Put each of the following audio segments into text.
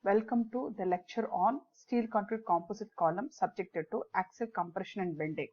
Welcome to the lecture on steel concrete composite column subjected to axial compression and bending.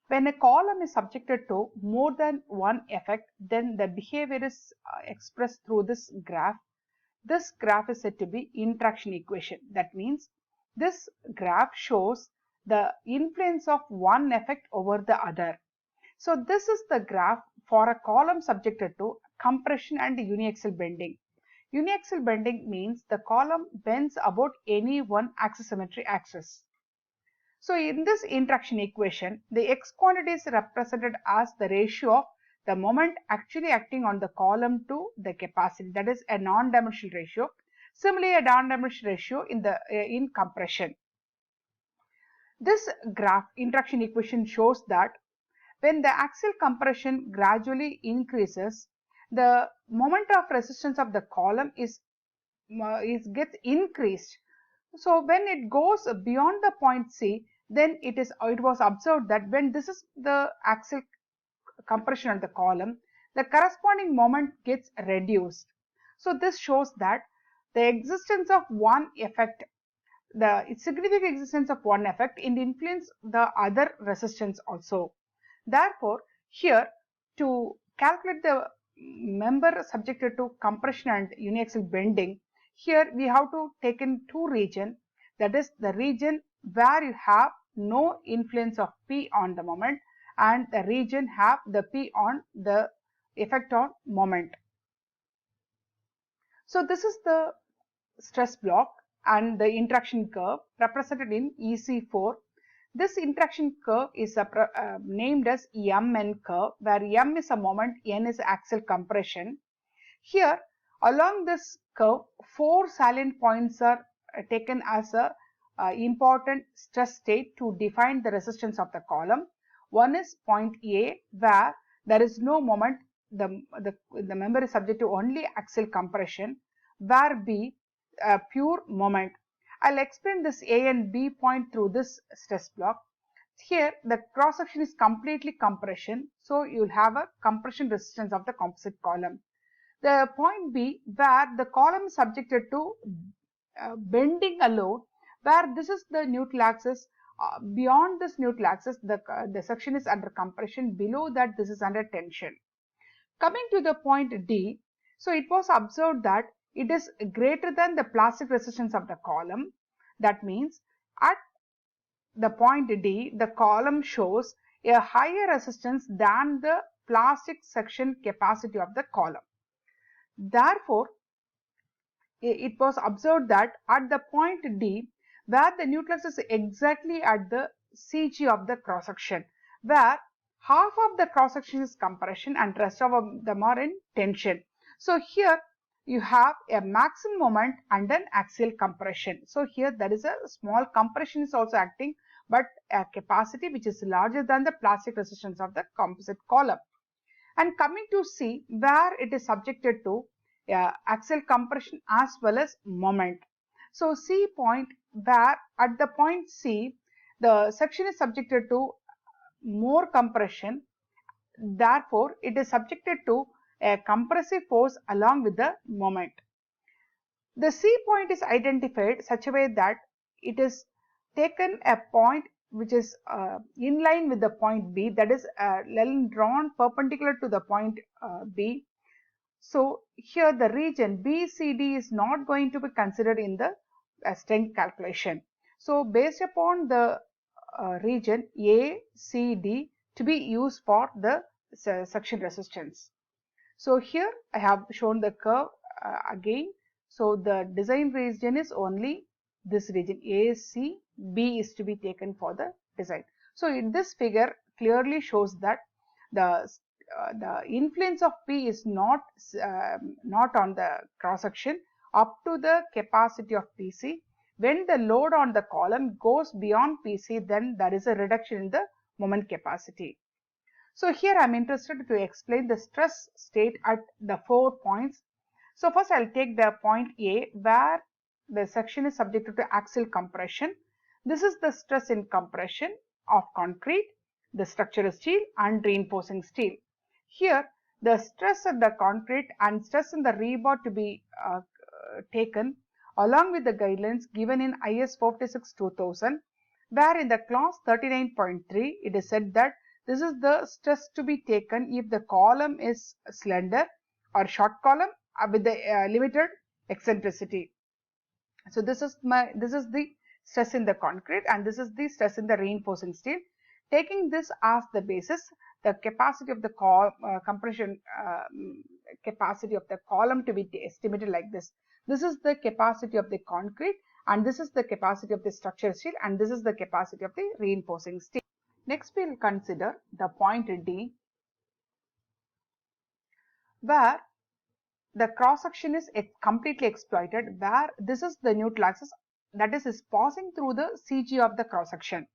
When a column is subjected to more than one effect, then the behavior is expressed through this graph. This graph is said to be interaction equation. That means this graph shows the influence of one effect over the other. So this is the graph for a column subjected to compression and uniaxial bending. Uniaxial bending means the column bends about any one axisymmetry axis. So in this interaction equation, the x quantity is represented as the ratio of the moment actually acting on the column to the capacity, that is a non-dimensional ratio. Similarly, a non-dimensional ratio in compression. This graph interaction equation shows that when the axial compression gradually increases, the moment of resistance of the column gets increased. So when it goes beyond the point C, then it was observed that when this is the axial compression of the column, the corresponding moment gets reduced. So this shows that the existence of one effect, the significant existence of one effect influence the other resistance also. Therefore, here to calculate the member subjected to compression and uniaxial bending, here we have to take in two regions, that is the region where you have no influence of P on the moment and the region have the P on the effect on moment. So this is the stress block and the interaction curve represented in EC4. This interaction curve is named as Mn curve, where M is a moment, N is axial compression. Here, along this curve, four salient points are taken as a important stress state to define the resistance of the column. One is point A, where there is no moment, the member is subject to only axial compression, where B, pure moment. I'll explain this A and B point through this stress block. Here the cross section is completely compression, so you'll have a compression resistance of the composite column. The point B, where the column is subjected to bending alone, where this is the neutral axis. Beyond this neutral axis, the section is under compression. Below that, this is under tension. Coming to the point D, so it was observed that it is greater than the plastic resistance of the column. That means at the point D, the column shows a higher resistance than the plastic section capacity of the column. Therefore, it was observed that at the point D, where the neutral axis is exactly at the CG of the cross section, where half of the cross section is compression and rest of them are in tension. So here you have a maximum moment and an axial compression. So here there is a small compression is also acting, but a capacity which is larger than the plastic resistance of the composite column. And coming to C, where it is subjected to axial compression as well as moment. So C point, where at the point C, the section is subjected to more compression, therefore it is subjected to a compressive force along with the moment. The C point is identified such a way that it is taken a point which is in line with the point B, that is line drawn perpendicular to the point B. So here the region BCD is not going to be considered in the strength calculation. So based upon the region ACD to be used for the section resistance. So here I have shown the curve again. So the design region is only this region AC, B is to be taken for the design. So in this figure clearly shows that the influence of P is not on the cross section up to the capacity of PC. When the load on the column goes beyond PC, then there is a reduction in the moment capacity. So here I am interested to explain the stress state at the 4 points. So first I will take the point A, where the section is subjected to axial compression. This is the stress in compression of concrete. The structure is steel and reinforcing steel. Here the stress at the concrete and stress in the rebar to be taken along with the guidelines given in IS 456-2000, where in the clause 39.3 it is said that this is the stress to be taken if the column is slender or short column with the limited eccentricity. So this is the stress in the concrete, and this is the stress in the reinforcing steel. Taking this as the basis, the capacity of the compression capacity of the column to be estimated like this. This is the capacity of the concrete, and this is the capacity of the structural steel, and this is the capacity of the reinforcing steel. Next, we will consider the point D, where the cross section is completely exploited, where this is the neutral axis, that is passing through the CG of the cross section.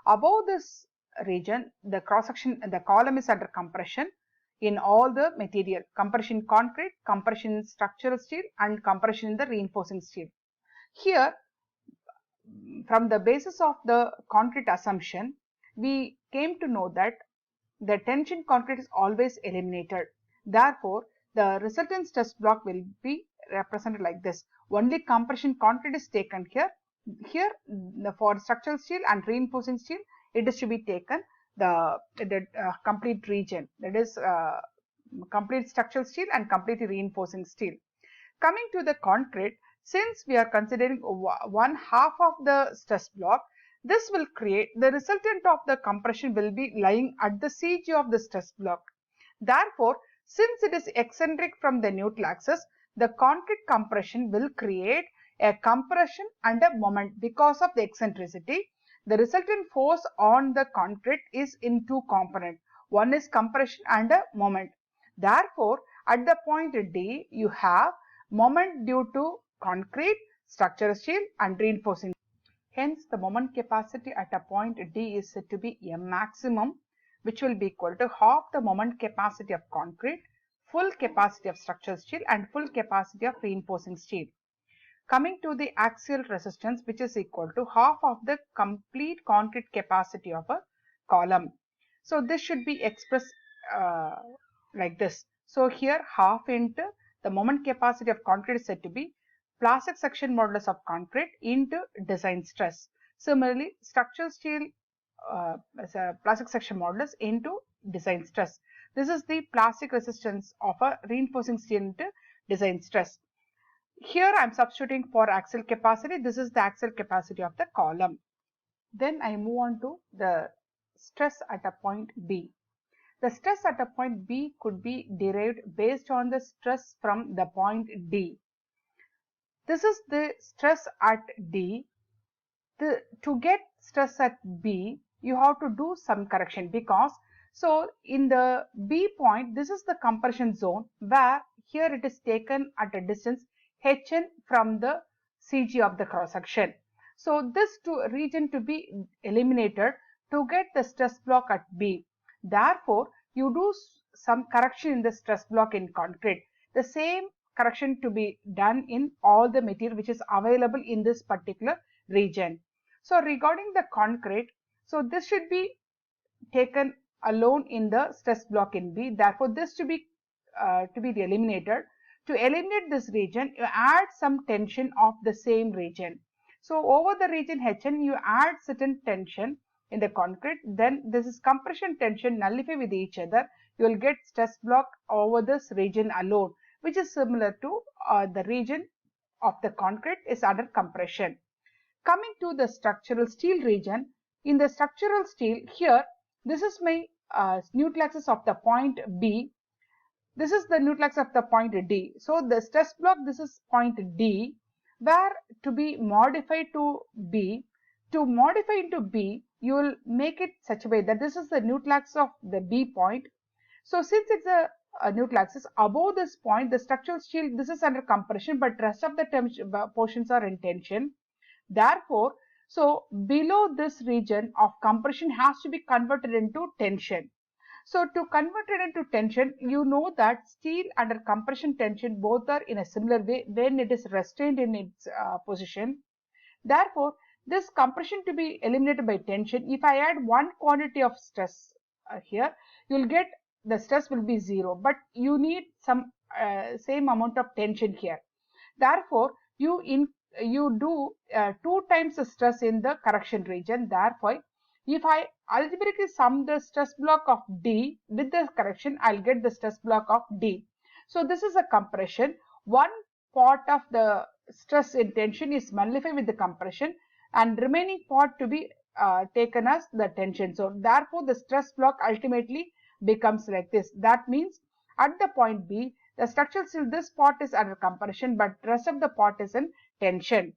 Above this region, the cross section, the column is under compression in all the material: compression concrete, compression structural steel, and compression in the reinforcing steel. Here, from the basis of the concrete assumption, we came to know that the tension concrete is always eliminated. Therefore, the resultant stress block will be represented like this. Only compression concrete is taken here. Here, for structural steel and reinforcing steel, it is to be taken the complete region, that is complete structural steel and complete reinforcing steel. Coming to the concrete, since we are considering 1/2 of the stress block, this will create the resultant of the compression will be lying at the CG of the stress block. Therefore, since it is eccentric from the neutral axis, the concrete compression will create a compression and a moment because of the eccentricity. The resultant force on the concrete is in two components. One is compression and a moment. Therefore, at the point D, you have moment due to concrete, structural steel, and reinforcing. Hence, the moment capacity at a point D is said to be M maximum, which will be equal to half the moment capacity of concrete, full capacity of structural steel, and full capacity of reinforcing steel. Coming to the axial resistance, which is equal to half of the complete concrete capacity of a column. So this should be expressed like this. So here, half into the moment capacity of concrete is said to be plastic section modulus of concrete into design stress. Similarly, structural steel as a plastic section modulus into design stress. This is the plastic resistance of a reinforcing steel into design stress. Here I am substituting for axial capacity. This is the axial capacity of the column. Then I move on to the stress at a point B. The stress at a point B could be derived based on the stress from the point D. This is the stress at D. To get stress at B, you have to do some correction, because so in the B point, this is the compression zone, where here it is taken at a distance Hn from the CG of the cross section. So this region to be eliminated to get the stress block at B. Therefore, you do some correction in the stress block in concrete. The same correction to be done in all the material which is available in this particular region. So regarding the concrete, so this should be taken alone in the stress block in B. Therefore, this to be eliminated. To eliminate this region, you add some tension of the same region. So over the region Hn, you add certain tension in the concrete. Then this is compression tension nullify with each other. You will get stress block over this region alone, which is similar to the region of the concrete is under compression. Coming to the structural steel region, in the structural steel here, this is my neutral axis of the point B. This is the neutral axis of the point D. So the stress block, this is point D, where to be modified to B. To modify into B, you will make it such a way that this is the neutral axis of the B point. So since it's a neutral axis, above this point, the structural steel, this is under compression, but rest of the portions are in tension. Therefore, so below this region of compression has to be converted into tension. So to convert it into tension, you know that steel under compression tension both are in a similar way when it is restrained in its position. Therefore, this compression to be eliminated by tension, if I add one quantity of stress here, you will get the stress will be 0, but you need some same amount of tension here. Therefore, you do 2 times the stress in the correction region. Therefore, if I algebraically sum the stress block of D with the correction, I'll get the stress block of D. So this is a compression. One part of the stress in tension is nullified with the compression, and remaining part to be taken as the tension. So therefore, the stress block ultimately becomes like this. That means at the point B, the structural steel, this part is under compression, but rest of the part is in tension.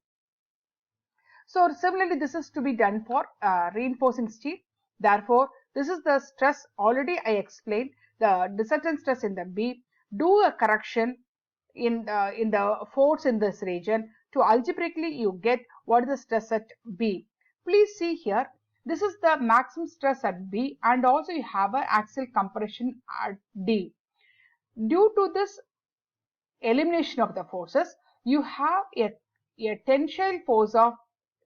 So similarly, this is to be done for reinforcing steel. Therefore, this is the stress already I explained, the resultant stress in the B. Do a correction in the force in this region. To algebraically you get what is the stress at B. Please see here, this is the maximum stress at B, and also you have an axial compression at D. Due to this elimination of the forces, you have a tensile force of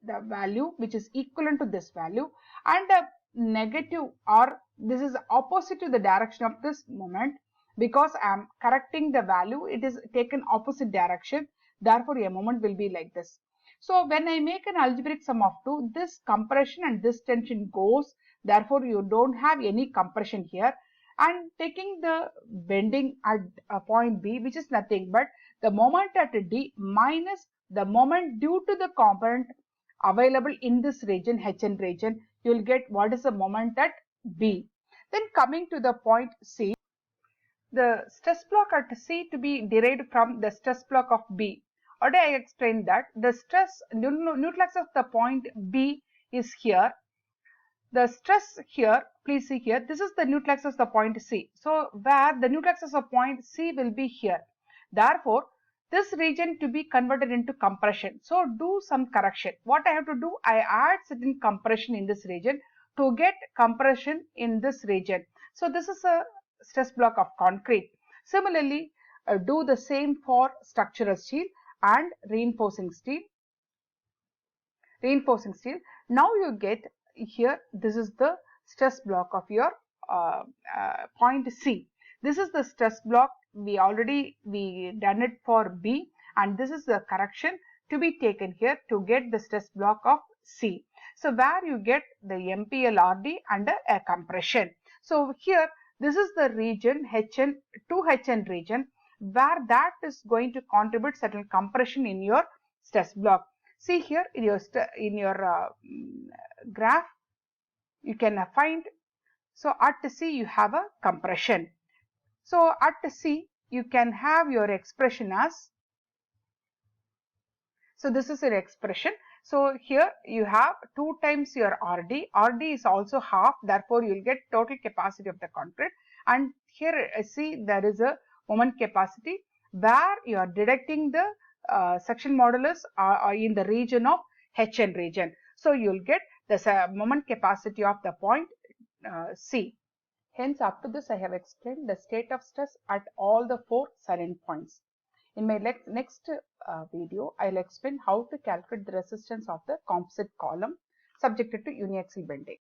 the value which is equivalent to this value, and a negative, or this is opposite to the direction of this moment, because I am correcting the value, it is taken opposite direction. Therefore, a moment will be like this. So when I make an algebraic sum of 2, this compression and this tension goes. Therefore, you don't have any compression here. And taking the bending at a point B, which is nothing but the moment at D minus the moment due to the component available in this region, Hn region, you will get what is the moment at B. Then coming to the point C, the stress block at C to be derived from the stress block of B. Already I explained that the stress neutral axis of the point B is here. The stress here, please see here, this is the neutral axis of the point C. So where the neutral axis of point C will be here. Therefore, this region to be converted into compression. So do some correction. What I have to do, I add certain compression in this region to get compression in this region. So this is a stress block of concrete. Similarly, do the same for structural steel and reinforcing steel. Now you get here, this is the stress block of your point C. This is the stress block, we done it for B, and this is the correction to be taken here to get the stress block of C. So where you get the MPLRD under a compression. So here, this is the region Hn to Hn region, where that is going to contribute certain compression in your stress block. See here in your graph, you can find, so at C you have a compression. So at C you can have your expression as, so this is your expression. So here you have 2 times your RD. RD is also half, therefore you will get total capacity of the concrete. And here see there is a moment capacity where you are deducting the section modulus in the region of Hn region. So you will get the moment capacity of the point C. Hence, up to this I have explained the state of stress at all the 4 salient points. In my next video, I will explain how to calculate the resistance of the composite column subjected to uniaxial bending.